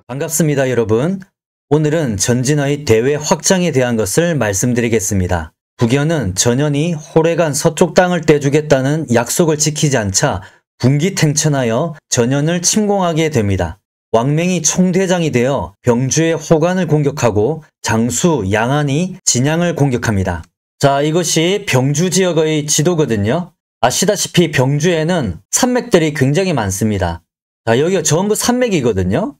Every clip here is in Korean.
반갑습니다, 여러분. 오늘은 전진의 대외 확장에 대한 것을 말씀드리겠습니다. 북연은 전현이 호래간 서쪽 땅을 떼주겠다는 약속을 지키지 않자 분기탱천하여 전현을 침공하게 됩니다. 왕맹이 총대장이 되어 병주의 호간을 공격하고 장수 양안이 진양을 공격합니다. 자, 이것이 병주 지역의 지도거든요. 아시다시피 병주에는 산맥들이 굉장히 많습니다. 자, 여기가 전부 산맥이거든요.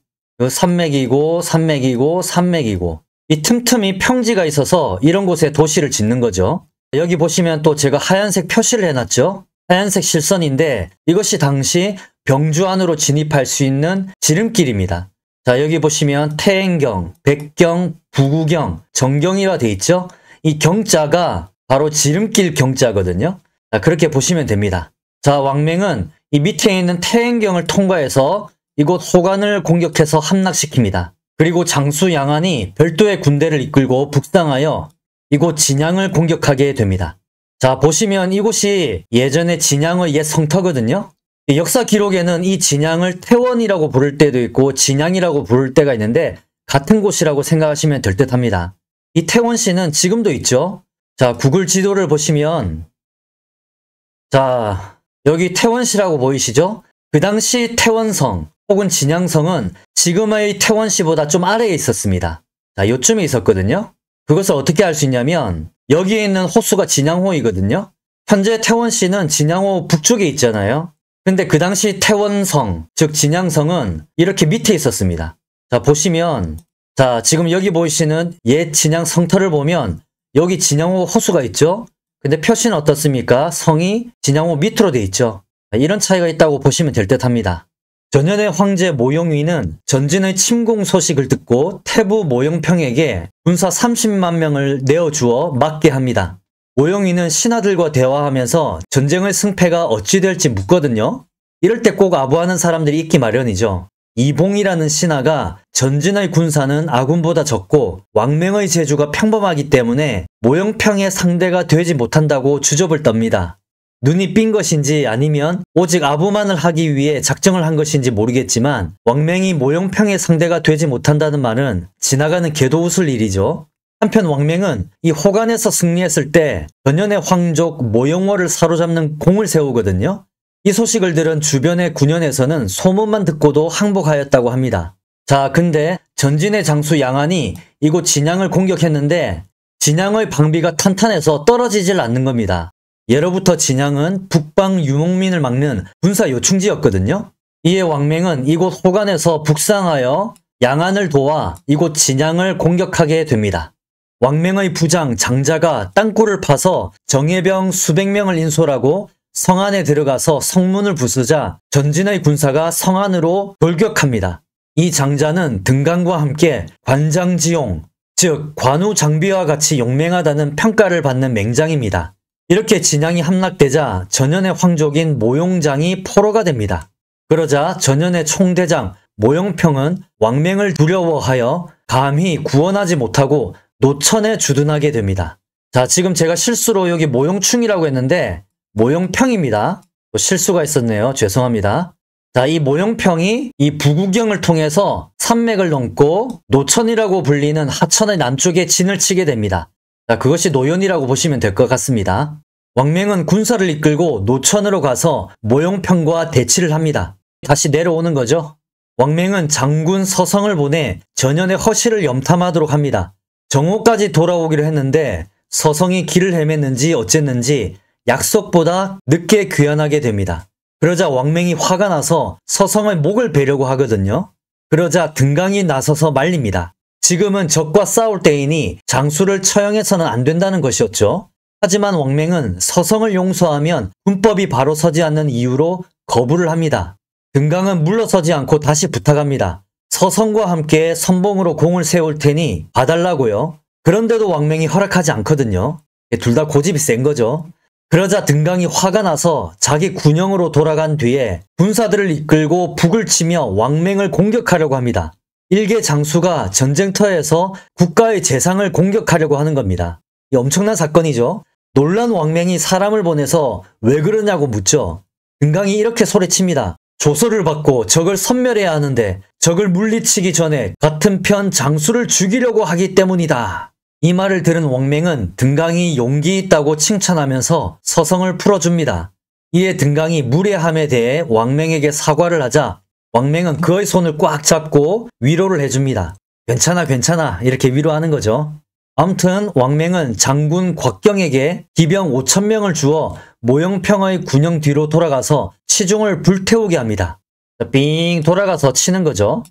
산맥이고 산맥이고 산맥이고 이 틈틈이 평지가 있어서 이런 곳에 도시를 짓는 거죠. 여기 보시면 또 제가 하얀색 표시를 해놨죠. 하얀색 실선인데 이것이 당시 병주 안으로 진입할 수 있는 지름길입니다. 자, 여기 보시면 태행경, 백경, 부구경, 정경이라 돼 있죠. 이 경자가 바로 지름길 경자거든요. 자, 그렇게 보시면 됩니다. 자, 왕맹은 이 밑에 있는 태행경을 통과해서 이곳 호간을 공격해서 함락시킵니다. 그리고 장수 양안이 별도의 군대를 이끌고 북상하여 이곳 진양을 공격하게 됩니다. 자, 보시면 이곳이 예전에 진양의 옛 성터거든요. 역사 기록에는 이 진양을 태원이라고 부를 때도 있고 진양이라고 부를 때가 있는데 같은 곳이라고 생각하시면 될 듯 합니다. 이 태원시는 지금도 있죠. 자, 구글 지도를 보시면 자, 여기 태원시라고 보이시죠? 그 당시 태원성 혹은 진양성은 지금의 태원시보다 좀 아래에 있었습니다. 자, 요쯤에 있었거든요. 그것을 어떻게 알 수 있냐면 여기에 있는 호수가 진양호이거든요. 현재 태원시는 진양호 북쪽에 있잖아요. 근데 그 당시 태원성, 즉 진양성은 이렇게 밑에 있었습니다. 자, 보시면 자, 지금 여기 보이시는 옛 진양 성터를 보면 여기 진양호 호수가 있죠. 근데 표시는 어떻습니까? 성이 진양호 밑으로 돼 있죠. 이런 차이가 있다고 보시면 될 듯 합니다. 전현의 황제 모용위는 전진의 침공 소식을 듣고 태부 모용평에게 군사 30만 명을 내어주어 막게 합니다. 모용위는 신하들과 대화하면서 전쟁의 승패가 어찌 될지 묻거든요. 이럴 때 꼭 아부하는 사람들이 있기 마련이죠. 이봉이라는 신하가 전진의 군사는 아군보다 적고 왕맹의 제주가 평범하기 때문에 모용평의 상대가 되지 못한다고 주접을 떱니다. 눈이 삔 것인지 아니면 오직 아부만을 하기 위해 작정을 한 것인지 모르겠지만 왕맹이 모용평의 상대가 되지 못한다는 말은 지나가는 개도 웃을 일이죠. 한편 왕맹은 이 호간에서 승리했을 때 전현의 황족 모용월을 사로잡는 공을 세우거든요. 이 소식을 들은 주변의 군현에서는 소문만 듣고도 항복하였다고 합니다. 자, 근데 전진의 장수 양안이 이곳 진양을 공격했는데 진양의 방비가 탄탄해서 떨어지질 않는 겁니다. 예로부터 진양은 북방 유목민을 막는 군사 요충지였거든요. 이에 왕맹은 이곳 호간에서 북상하여 양안을 도와 이곳 진양을 공격하게 됩니다. 왕맹의 부장 장자가 땅굴을 파서 정예병 수백 명을 인솔하고 성 안에 들어가서 성문을 부수자 전진의 군사가 성 안으로 돌격합니다. 이 장자는 등강과 함께 관장지용, 즉 관우 장비와 같이 용맹하다는 평가를 받는 맹장입니다. 이렇게 진양이 함락되자 전현의 황족인 모용장이 포로가 됩니다. 그러자 전현의 총대장 모용평은 왕맹을 두려워하여 감히 구원하지 못하고 노천에 주둔하게 됩니다. 자, 지금 제가 실수로 여기 모용충이라고 했는데 모용평입니다. 실수가 있었네요. 죄송합니다. 자, 이 모용평이 이 부구경을 통해서 산맥을 넘고 노천이라고 불리는 하천의 남쪽에 진을 치게 됩니다. 자, 그것이 노연이라고 보시면 될 것 같습니다. 왕맹은 군사를 이끌고 노천으로 가서 모용평과 대치를 합니다. 다시 내려오는 거죠. 왕맹은 장군 서성을 보내 전현의 허실을 염탐하도록 합니다. 정오까지 돌아오기로 했는데 서성이 길을 헤맸는지 어쨌는지 약속보다 늦게 귀환하게 됩니다. 그러자 왕맹이 화가 나서 서성의 목을 베려고 하거든요. 그러자 등강이 나서서 말립니다. 지금은 적과 싸울 때이니 장수를 처형해서는 안 된다는 것이었죠. 하지만 왕맹은 서성을 용서하면 군법이 바로 서지 않는 이유로 거부를 합니다. 등강은 물러서지 않고 다시 부탁합니다. 서성과 함께 선봉으로 공을 세울 테니 봐달라고요. 그런데도 왕맹이 허락하지 않거든요. 둘 다 고집이 센 거죠. 그러자 등강이 화가 나서 자기 군영으로 돌아간 뒤에 군사들을 이끌고 북을 치며 왕맹을 공격하려고 합니다. 일개 장수가 전쟁터에서 국가의 재상을 공격하려고 하는 겁니다. 이 엄청난 사건이죠. 놀란 왕맹이 사람을 보내서 왜 그러냐고 묻죠. 등강이 이렇게 소리칩니다. 조서를 받고 적을 섬멸해야 하는데 적을 물리치기 전에 같은 편 장수를 죽이려고 하기 때문이다. 이 말을 들은 왕맹은 등강이 용기 있다고 칭찬하면서 서성을 풀어줍니다. 이에 등강이 무례함에 대해 왕맹에게 사과를 하자 왕맹은 그의 손을 꽉 잡고 위로를 해줍니다. 괜찮아 괜찮아 이렇게 위로하는 거죠. 아무튼 왕맹은 장군 곽경에게 기병 5,000명을 주어 모형평의 군영 뒤로 돌아가서 시중을 불태우게 합니다. 삥 돌아가서 치는 거죠.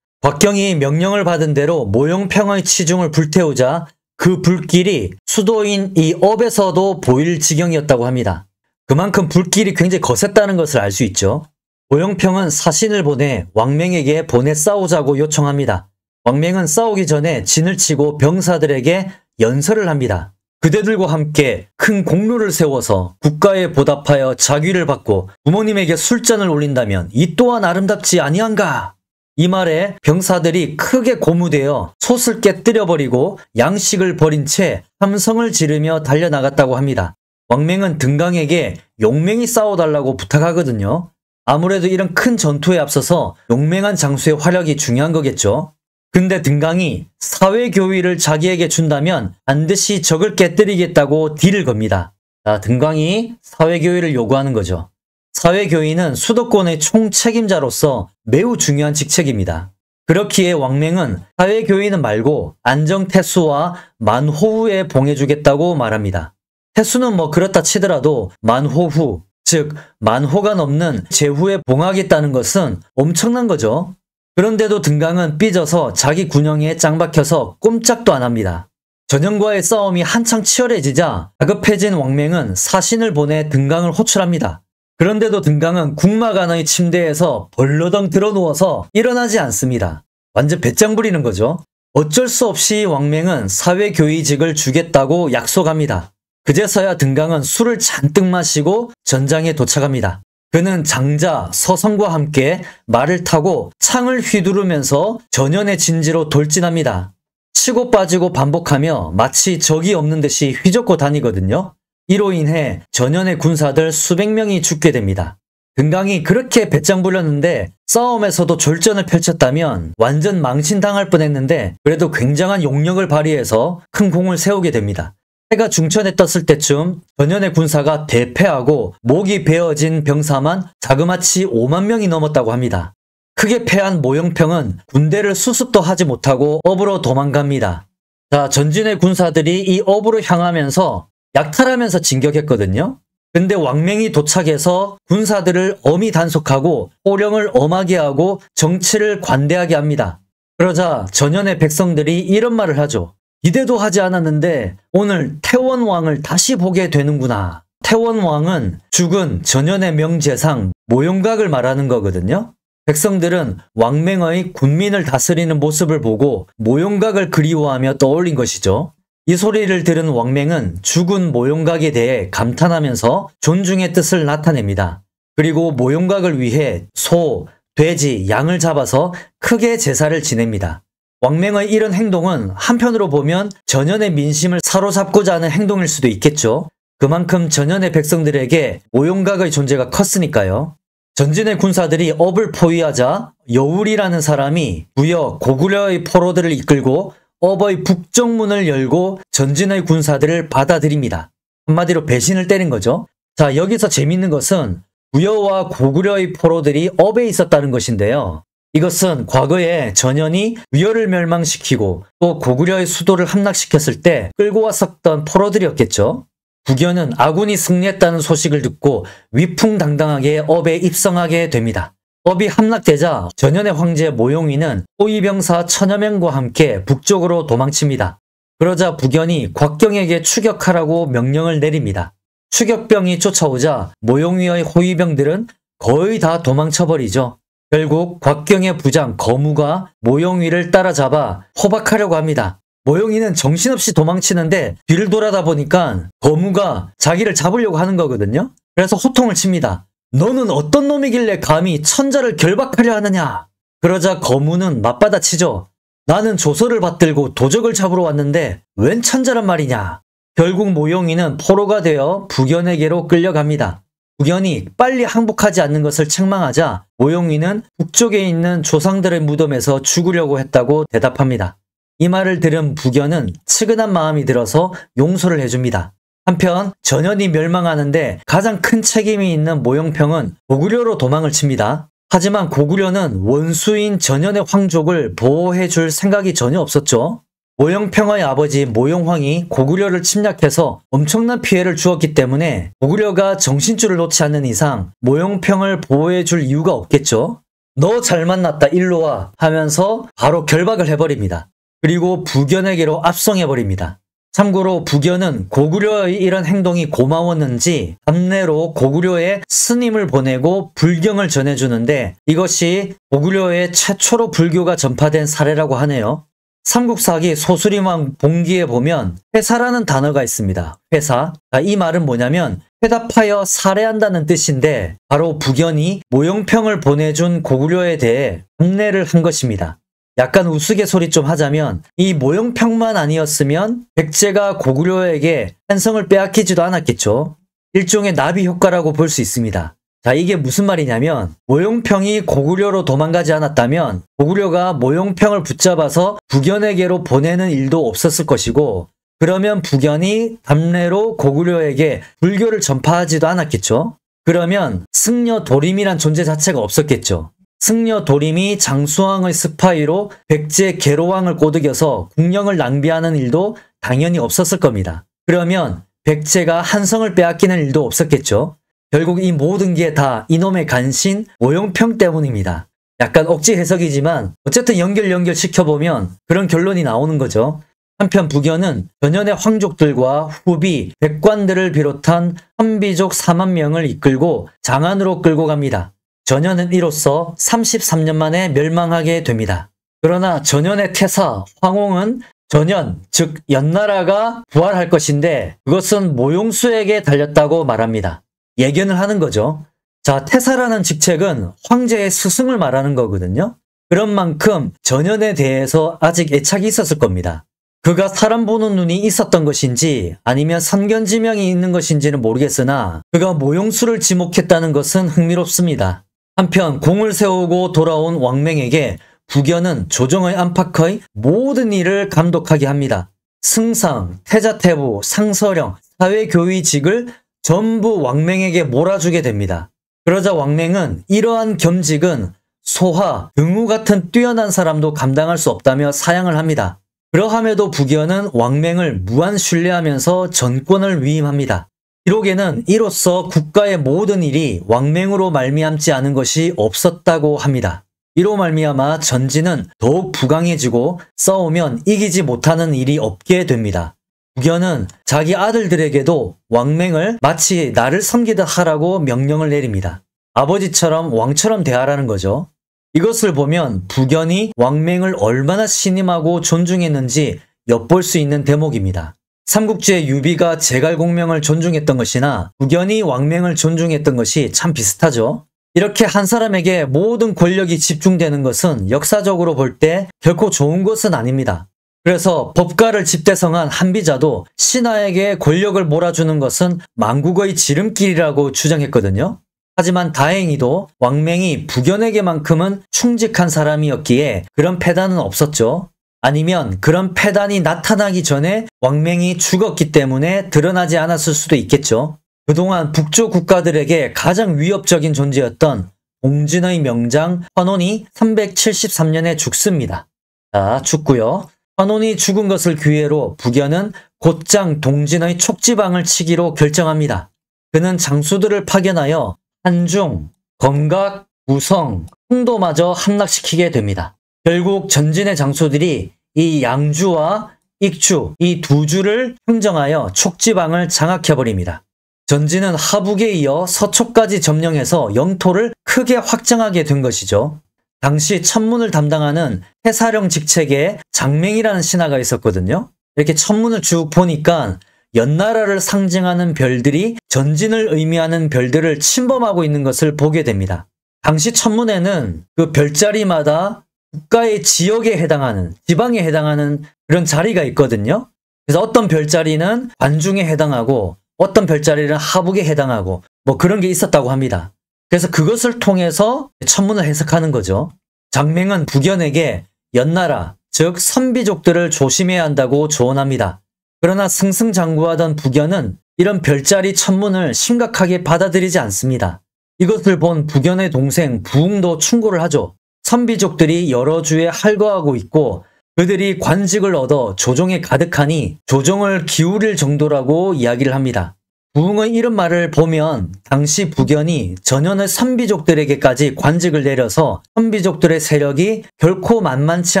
곽경이 명령을 받은 대로 모형평의 치중을 불태우자 그 불길이 수도인 이 업에서도 보일 지경이었다고 합니다. 그만큼 불길이 굉장히 거셌다는 것을 알 수 있죠. 모형평은 사신을 보내 왕맹에게 보내 싸우자고 요청합니다. 왕맹은 싸우기 전에 진을 치고 병사들에게 연설을 합니다. 그대들과 함께 큰 공로를 세워서 국가에 보답하여 자귀를 받고 부모님에게 술잔을 올린다면 이 또한 아름답지 아니한가? 이 말에 병사들이 크게 고무되어 솥을 깨뜨려버리고 양식을 버린 채 함성을 지르며 달려나갔다고 합니다. 왕맹은 등강에게 용맹히 싸워달라고 부탁하거든요. 아무래도 이런 큰 전투에 앞서서 용맹한 장수의 활약이 중요한 거겠죠. 근데 등강이 사회교위를 자기에게 준다면 반드시 적을 깨뜨리겠다고 딜을 겁니다. 자, 등강이 사회교위를 요구하는 거죠. 사회교위는 수도권의 총책임자로서 매우 중요한 직책입니다. 그렇기에 왕맹은 사회교위는 말고 안정태수와 만호후에 봉해주겠다고 말합니다. 태수는 뭐 그렇다 치더라도 만호후, 즉 만호가 넘는 제후에 봉하겠다는 것은 엄청난 거죠. 그런데도 등강은 삐져서 자기 군영에 짱박혀서 꼼짝도 안 합니다. 전형과의 싸움이 한창 치열해지자 다급해진 왕맹은 사신을 보내 등강을 호출합니다. 그런데도 등강은 국막 안의 침대에서 벌러덩 드러누워서 일어나지 않습니다. 완전 배짱 부리는 거죠. 어쩔 수 없이 왕맹은 사회교위직을 주겠다고 약속합니다. 그제서야 등강은 술을 잔뜩 마시고 전장에 도착합니다. 그는 장자, 서성과 함께 말을 타고 창을 휘두르면서 전연의 진지로 돌진합니다. 치고 빠지고 반복하며 마치 적이 없는 듯이 휘젓고 다니거든요. 이로 인해 전연의 군사들 수백 명이 죽게 됩니다. 등강이 그렇게 배짱 부렸는데 싸움에서도 졸전을 펼쳤다면 완전 망신당할 뻔했는데 그래도 굉장한 용력을 발휘해서 큰 공을 세우게 됩니다. 해가 중천에 떴을 때쯤 전연의 군사가 대패하고 목이 베어진 병사만 자그마치 5만 명이 넘었다고 합니다. 크게 패한 모형평은 군대를 수습도 하지 못하고 업으로 도망갑니다. 자, 전진의 군사들이 이 업으로 향하면서 약탈하면서 진격했거든요. 근데 왕맹이 도착해서 군사들을 엄히 단속하고 호령을 엄하게 하고 정치를 관대하게 합니다. 그러자 전연의 백성들이 이런 말을 하죠. 기대도 하지 않았는데 오늘 태원왕을 다시 보게 되는구나. 태원왕은 죽은 전연의 명재상 모용각을 말하는 거거든요. 백성들은 왕맹의 군민을 다스리는 모습을 보고 모용각을 그리워하며 떠올린 것이죠. 이 소리를 들은 왕맹은 죽은 모용각에 대해 감탄하면서 존중의 뜻을 나타냅니다. 그리고 모용각을 위해 소, 돼지, 양을 잡아서 크게 제사를 지냅니다. 왕맹의 이런 행동은 한편으로 보면 전연의 민심을 사로잡고자 하는 행동일 수도 있겠죠. 그만큼 전연의 백성들에게 모용각의 존재가 컸으니까요. 전진의 군사들이 업을 포위하자 여울이라는 사람이 부여 고구려의 포로들을 이끌고 업의 북정문을 열고 전진의 군사들을 받아들입니다. 한마디로 배신을 때린 거죠. 자, 여기서 재밌는 것은 부여와 고구려의 포로들이 업에 있었다는 것인데요. 이것은 과거에 전연이 부여를 멸망시키고 또 고구려의 수도를 함락시켰을 때 끌고 왔었던 포로들이었겠죠. 부견은 아군이 승리했다는 소식을 듣고 위풍당당하게 업에 입성하게 됩니다. 업이 함락되자 전연의 황제 모용위는 호위병사 1000여 명과 함께 북쪽으로 도망칩니다. 그러자 부견이 곽경에게 추격하라고 명령을 내립니다. 추격병이 쫓아오자 모용위의 호위병들은 거의 다 도망쳐버리죠. 결국 곽경의 부장 거무가 모용위를 따라잡아 포박하려고 합니다. 모용위는 정신없이 도망치는데 뒤를 돌아다 보니까 거무가 자기를 잡으려고 하는 거거든요. 그래서 호통을 칩니다. 너는 어떤 놈이길래 감히 천자를 결박하려 하느냐? 그러자 거무는 맞받아치죠. 나는 조서를 받들고 도적을 잡으러 왔는데 웬 천자란 말이냐? 결국 모용위는 포로가 되어 부견에게로 끌려갑니다. 북연이 빨리 항복하지 않는 것을 책망하자 모용위는 북쪽에 있는 조상들의 무덤에서 죽으려고 했다고 대답합니다. 이 말을 들은 북연은 측은한 마음이 들어서 용서를 해줍니다. 한편 전연이 멸망하는데 가장 큰 책임이 있는 모용평은 고구려로 도망을 칩니다. 하지만 고구려는 원수인 전연의 황족을 보호해줄 생각이 전혀 없었죠. 모용평의 아버지 모용황이 고구려를 침략해서 엄청난 피해를 주었기 때문에 고구려가 정신줄을 놓지 않는 이상 모용평을 보호해줄 이유가 없겠죠. 너 잘 만났다 일로 와 하면서 바로 결박을 해버립니다. 그리고 북연에게로 압송해버립니다. 참고로 북연은 고구려의 이런 행동이 고마웠는지 답례로 고구려에 스님을 보내고 불경을 전해주는데 이것이 고구려에 최초로 불교가 전파된 사례라고 하네요. 삼국사기 소수림왕 봉기에 보면 회사라는 단어가 있습니다. 회사. 이 말은 뭐냐면 회답하여 살해한다는 뜻인데 바로 북연이 모용평을 보내준 고구려에 대해 답례를 한 것입니다. 약간 우스갯소리 좀 하자면 이 모용평만 아니었으면 백제가 고구려에게 한성을 빼앗기지도 않았겠죠. 일종의 나비 효과라고 볼 수 있습니다. 자, 이게 무슨 말이냐면 모용평이 고구려로 도망가지 않았다면 고구려가 모용평을 붙잡아서 북연에게로 보내는 일도 없었을 것이고 그러면 북연이 답례로 고구려에게 불교를 전파하지도 않았겠죠. 그러면 승려 도림이란 존재 자체가 없었겠죠. 승려 도림이 장수왕의 스파이로 백제 계로왕을 꼬드겨서 국령을 낭비하는 일도 당연히 없었을 겁니다. 그러면 백제가 한성을 빼앗기는 일도 없었겠죠. 결국 이 모든 게 다 이놈의 간신 모용평 때문입니다. 약간 억지 해석이지만 어쨌든 연결 시켜보면 그런 결론이 나오는 거죠. 한편 북연은 전연의 황족들과 후비, 백관들을 비롯한 현비족 4만 명을 이끌고 장안으로 끌고 갑니다. 전연은 이로써 33년 만에 멸망하게 됩니다. 그러나 전연의 태사 황홍은 전연, 즉 연나라가 부활할 것인데 그것은 모용수에게 달렸다고 말합니다. 예견을 하는 거죠. 자, 태사라는 직책은 황제의 스승을 말하는 거거든요. 그런 만큼 전연에 대해서 아직 애착이 있었을 겁니다. 그가 사람 보는 눈이 있었던 것인지 아니면 선견지명이 있는 것인지는 모르겠으나 그가 모용수를 지목했다는 것은 흥미롭습니다. 한편 공을 세우고 돌아온 왕맹에게 북연은 조정의 안팎의 모든 일을 감독하게 합니다. 승상, 태자태부, 상서령, 사회교위직을 전부 왕맹에게 몰아주게 됩니다. 그러자 왕맹은 이러한 겸직은 소하, 등우 같은 뛰어난 사람도 감당할 수 없다며 사양을 합니다. 그러함에도 북연은 왕맹을 무한 신뢰하면서 전권을 위임합니다. 기록에는 이로써 국가의 모든 일이 왕맹으로 말미암지 않은 것이 없었다고 합니다. 이로 말미암아 전진은 더욱 부강해지고 싸우면 이기지 못하는 일이 없게 됩니다. 북연은 자기 아들들에게도 왕맹을 마치 나를 섬기듯 하라고 명령을 내립니다. 아버지처럼 왕처럼 대하라는 거죠. 이것을 보면 북연이 왕맹을 얼마나 신임하고 존중했는지 엿볼 수 있는 대목입니다. 삼국지의 유비가 제갈공명을 존중했던 것이나 북연이 왕맹을 존중했던 것이 참 비슷하죠. 이렇게 한 사람에게 모든 권력이 집중되는 것은 역사적으로 볼 때 결코 좋은 것은 아닙니다. 그래서 법가를 집대성한 한비자도 신하에게 권력을 몰아주는 것은 망국의 지름길이라고 주장했거든요. 하지만 다행히도 왕맹이 북연에게만큼은 충직한 사람이었기에 그런 패단은 없었죠. 아니면 그런 패단이 나타나기 전에 왕맹이 죽었기 때문에 드러나지 않았을 수도 있겠죠. 그동안 북조 국가들에게 가장 위협적인 존재였던 동진의 명장 환원이 373년에 죽습니다. 자, 죽고요. 환원이 죽은 것을 기회로 북연은 곧장 동진의 촉지방을 치기로 결정합니다. 그는 장수들을 파견하여 한중, 건각, 우성, 홍도마저 함락시키게 됩니다. 결국 전진의 장수들이 이 양주와 익주, 이 두 주를 평정하여 촉지방을 장악해버립니다. 전진은 하북에 이어 서초까지 점령해서 영토를 크게 확장하게 된 것이죠. 당시 천문을 담당하는 해사령 직책에 장맹이라는 신하가 있었거든요. 이렇게 천문을 쭉 보니까 연나라를 상징하는 별들이 전진을 의미하는 별들을 침범하고 있는 것을 보게 됩니다. 당시 천문에는 그 별자리마다 국가의 지역에 해당하는, 지방에 해당하는 그런 자리가 있거든요. 그래서 어떤 별자리는 관중에 해당하고 어떤 별자리는 하북에 해당하고 뭐 그런 게 있었다고 합니다. 그래서 그것을 통해서 천문을 해석하는 거죠. 장맹은 북연에게 연나라, 즉 선비족들을 조심해야 한다고 조언합니다. 그러나 승승장구하던 북연은 이런 별자리 천문을 심각하게 받아들이지 않습니다. 이것을 본 북연의 동생 부웅도 충고를 하죠. 선비족들이 여러 주에 할거하고 있고 그들이 관직을 얻어 조정에 가득하니 조정을 기울일 정도라고 이야기를 합니다. 부웅의 이런 말을 보면 당시 북연이 전현의 선비족들에게까지 관직을 내려서 선비족들의 세력이 결코 만만치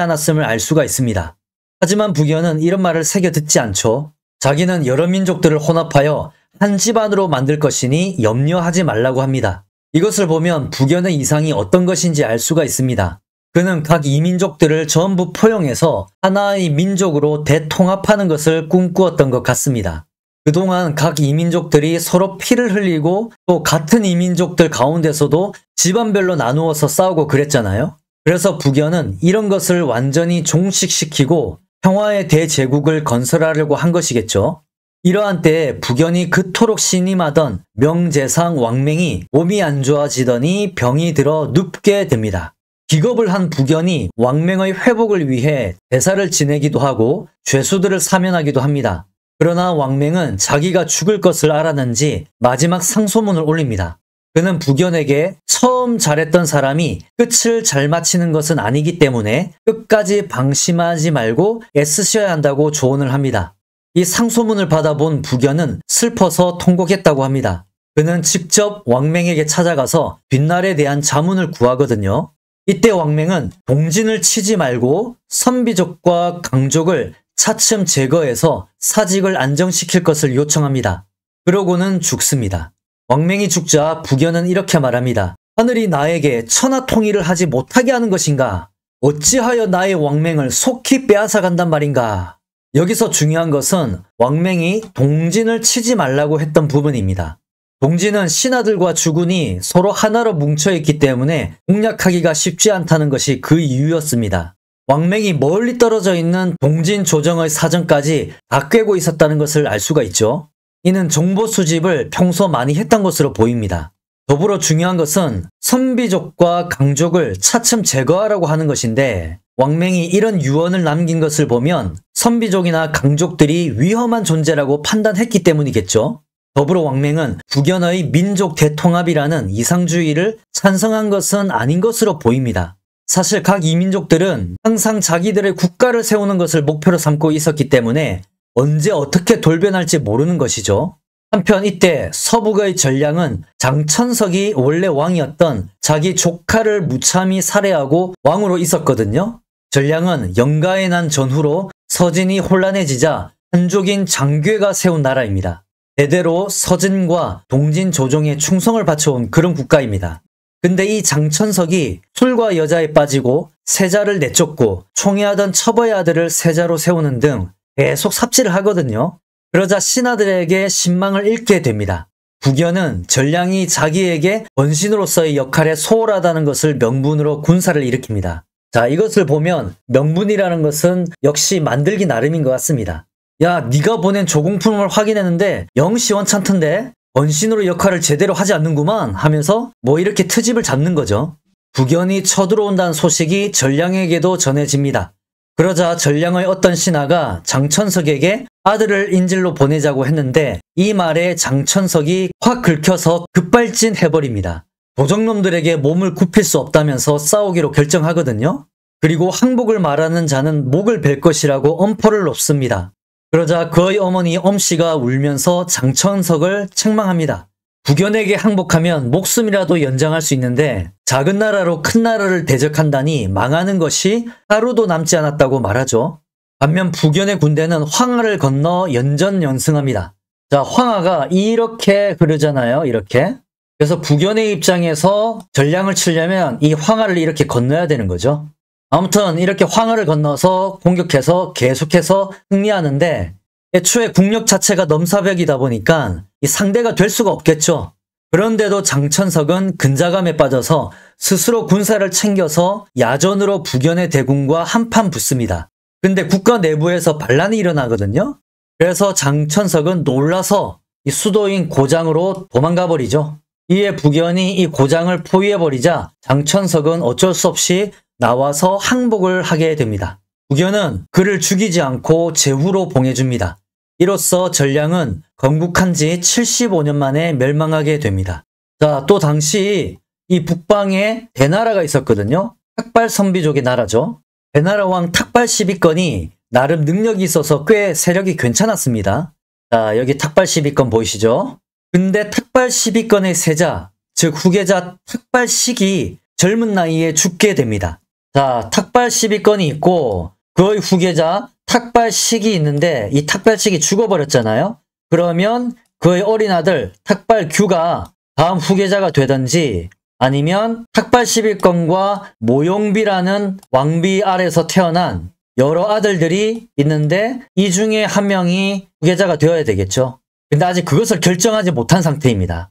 않았음을 알 수가 있습니다. 하지만 북연은 이런 말을 새겨 듣지 않죠. 자기는 여러 민족들을 혼합하여 한 집안으로 만들 것이니 염려하지 말라고 합니다. 이것을 보면 북연의 이상이 어떤 것인지 알 수가 있습니다. 그는 각 이민족들을 전부 포용해서 하나의 민족으로 대통합하는 것을 꿈꾸었던 것 같습니다. 그동안 각 이민족들이 서로 피를 흘리고 또 같은 이민족들 가운데서도 집안별로 나누어서 싸우고 그랬잖아요. 그래서 북연은 이런 것을 완전히 종식시키고 평화의 대제국을 건설하려고 한 것이겠죠. 이러한 때에 북연이 그토록 신임하던 명재상 왕맹이 몸이 안 좋아지더니 병이 들어 눕게 됩니다. 기겁을 한 북연이 왕맹의 회복을 위해 대사를 지내기도 하고 죄수들을 사면하기도 합니다. 그러나 왕맹은 자기가 죽을 것을 알았는지 마지막 상소문을 올립니다. 그는 북연에게 처음 잘했던 사람이 끝을 잘 마치는 것은 아니기 때문에 끝까지 방심하지 말고 애쓰셔야 한다고 조언을 합니다. 이 상소문을 받아본 북연은 슬퍼서 통곡했다고 합니다. 그는 직접 왕맹에게 찾아가서 뒷날에 대한 자문을 구하거든요. 이때 왕맹은 동진을 치지 말고 선비족과 강족을 차츰 제거해서 사직을 안정시킬 것을 요청합니다. 그러고는 죽습니다. 왕맹이 죽자 북연은 이렇게 말합니다. 하늘이 나에게 천하통일을 하지 못하게 하는 것인가? 어찌하여 나의 왕맹을 속히 빼앗아 간단 말인가? 여기서 중요한 것은 왕맹이 동진을 치지 말라고 했던 부분입니다. 동진은 신하들과 주군이 서로 하나로 뭉쳐있기 때문에 공략하기가 쉽지 않다는 것이 그 이유였습니다. 왕맹이 멀리 떨어져 있는 동진 조정의 사정까지 다 꿰고 있었다는 것을 알 수가 있죠. 이는 정보 수집을 평소 많이 했던 것으로 보입니다. 더불어 중요한 것은 선비족과 강족을 차츰 제거하라고 하는 것인데 왕맹이 이런 유언을 남긴 것을 보면 선비족이나 강족들이 위험한 존재라고 판단했기 때문이겠죠. 더불어 왕맹은 북연의 민족 대통합이라는 이상주의를 찬성한 것은 아닌 것으로 보입니다. 사실 각 이민족들은 항상 자기들의 국가를 세우는 것을 목표로 삼고 있었기 때문에 언제 어떻게 돌변할지 모르는 것이죠. 한편 이때 서북의 전량은 장천석이 원래 왕이었던 자기 조카를 무참히 살해하고 왕으로 있었거든요. 전량은 영가에 난 전후로 서진이 혼란해지자 한족인 장괴가 세운 나라입니다. 대대로 서진과 동진 조정에 충성을 바쳐온 그런 국가입니다. 근데 이 장천석이 술과 여자에 빠지고 세자를 내쫓고 총애하던 첩의 아들을 세자로 세우는 등 계속 삽질을 하거든요. 그러자 신하들에게 신망을 잃게 됩니다. 북연은 전량이 자기에게 번신으로서의 역할에 소홀하다는 것을 명분으로 군사를 일으킵니다. 자, 이것을 보면 명분이라는 것은 역시 만들기 나름인 것 같습니다. 야, 네가 보낸 조공품을 확인했는데 영 시원찮던데? 번신으로 역할을 제대로 하지 않는구만 하면서 뭐 이렇게 트집을 잡는 거죠. 북연이 쳐들어온다는 소식이 전량에게도 전해집니다. 그러자 전량의 어떤 신하가 장천석에게 아들을 인질로 보내자고 했는데 이 말에 장천석이 확 긁혀서 급발진해버립니다. 도적놈들에게 몸을 굽힐 수 없다면서 싸우기로 결정하거든요. 그리고 항복을 말하는 자는 목을 벨 것이라고 엄포를 놓습니다. 그러자 그의 어머니 엄씨가 울면서 장천석을 책망합니다. 북연에게 항복하면 목숨이라도 연장할 수 있는데 작은 나라로 큰 나라를 대적한다니 망하는 것이 하루도 남지 않았다고 말하죠. 반면 북연의 군대는 황하를 건너 연전연승합니다. 자, 황하가 이렇게 흐르잖아요. 이렇게. 그래서 북연의 입장에서 전량을 치려면 이 황하를 이렇게 건너야 되는 거죠. 아무튼 이렇게 황하를 건너서 공격해서 계속해서 승리하는데 애초에 국력 자체가 넘사벽이다 보니까 이 상대가 될 수가 없겠죠. 그런데도 장천석은 근자감에 빠져서 스스로 군사를 챙겨서 야전으로 북연의 대군과 한판 붙습니다. 근데 국가 내부에서 반란이 일어나거든요. 그래서 장천석은 놀라서 이 수도인 고장으로 도망가 버리죠. 이에 북연이 이 고장을 포위해버리자 장천석은 어쩔 수 없이 나와서 항복을 하게 됩니다. 북연은 그를 죽이지 않고 제후로 봉해줍니다. 이로써 전량은 건국한 지 75년 만에 멸망하게 됩니다. 자, 또 당시 이 북방에 대나라가 있었거든요. 탁발선비족의 나라죠. 대나라 왕 탁발 12건이 나름 능력이 있어서 꽤 세력이 괜찮았습니다. 자, 여기 탁발 12건 보이시죠? 근데 탁발 12건의 세자, 즉 후계자 탁발식이 젊은 나이에 죽게 됩니다. 자, 탁발 12건이 있고 그의 후계자 탁발식이 있는데 이 탁발식이 죽어버렸잖아요. 그러면 그의 어린 아들 탁발규가 다음 후계자가 되든지 아니면 탁발 11건과 모용비라는 왕비 아래서 태어난 여러 아들들이 있는데 이 중에 한 명이 후계자가 되어야 되겠죠. 근데 아직 그것을 결정하지 못한 상태입니다.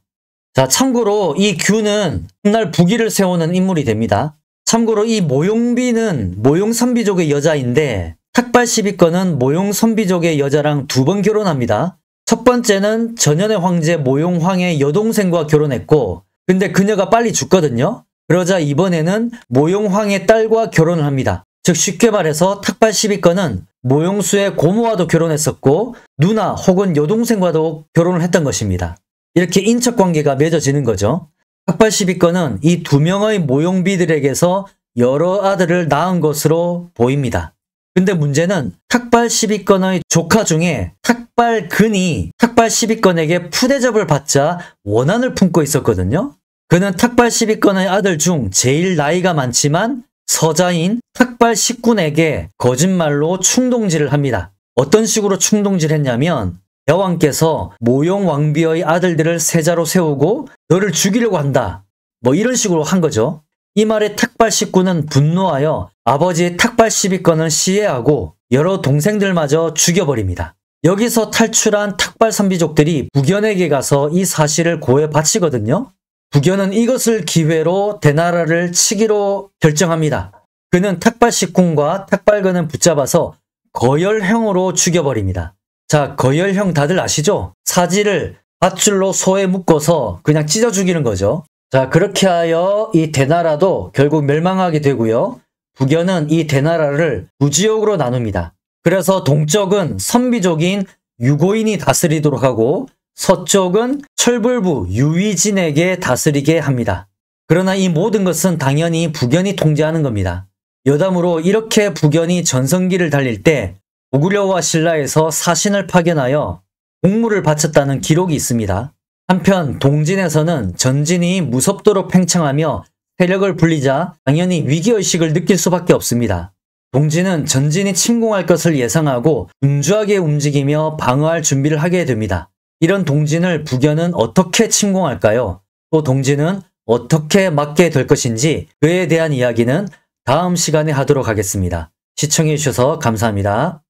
자, 참고로 이 규는 훗날 부기를 세우는 인물이 됩니다. 참고로 이 모용비는 모용선비족의 여자인데 탁발 12건은 모용선비족의 여자랑 2번 결혼합니다. 첫 번째는 전현의 황제 모용황의 여동생과 결혼했고 근데 그녀가 빨리 죽거든요. 그러자 이번에는 모용황의 딸과 결혼을 합니다. 즉 쉽게 말해서 탁발 12건은 모용수의 고모와도 결혼했었고 누나 혹은 여동생과도 결혼을 했던 것입니다. 이렇게 인척관계가 맺어지는 거죠. 탁발 12건은 이 2명의 모용비들에게서 여러 아들을 낳은 것으로 보입니다. 근데 문제는 탁발 12건의 조카 중에 탁발근이 탁발 12건에게 푸대접을 받자 원한을 품고 있었거든요. 그는 탁발 12건의 아들 중 제일 나이가 많지만 서자인 탁발 19군에게 거짓말로 충동질을 합니다. 어떤 식으로 충동질했냐면 여왕께서 모용 왕비의 아들들을 세자로 세우고 너를 죽이려고 한다. 뭐 이런 식으로 한 거죠. 이 말에 탁발 19는 분노하여 아버지 탁발 12건을 시해하고 여러 동생들마저 죽여버립니다. 여기서 탈출한 탁발 선비족들이 북연에게 가서 이 사실을 고해 바치거든요. 북연은 이것을 기회로 대나라를 치기로 결정합니다. 그는 탁발 19과 탁발근을 붙잡아서 거열형으로 죽여버립니다. 자, 거열형 다들 아시죠? 사지를 밧줄로 소에 묶어서 그냥 찢어 죽이는 거죠. 자, 그렇게 하여 이 대나라도 결국 멸망하게 되고요. 북연은 이 대나라를 두 지역으로 나눕니다. 그래서 동쪽은 선비족인 유고인이 다스리도록 하고 서쪽은 철불부 유위진에게 다스리게 합니다. 그러나 이 모든 것은 당연히 북연이 통제하는 겁니다. 여담으로 이렇게 북연이 전성기를 달릴 때 고구려와 신라에서 사신을 파견하여 공물을 바쳤다는 기록이 있습니다. 한편 동진에서는 전진이 무섭도록 팽창하며 세력을 불리자 당연히 위기의식을 느낄 수밖에 없습니다. 동진은 전진이 침공할 것을 예상하고 분주하게 움직이며 방어할 준비를 하게 됩니다. 이런 동진을 북연은 어떻게 침공할까요? 또 동진은 어떻게 막게 될 것인지 그에 대한 이야기는 다음 시간에 하도록 하겠습니다. 시청해 주셔서 감사합니다.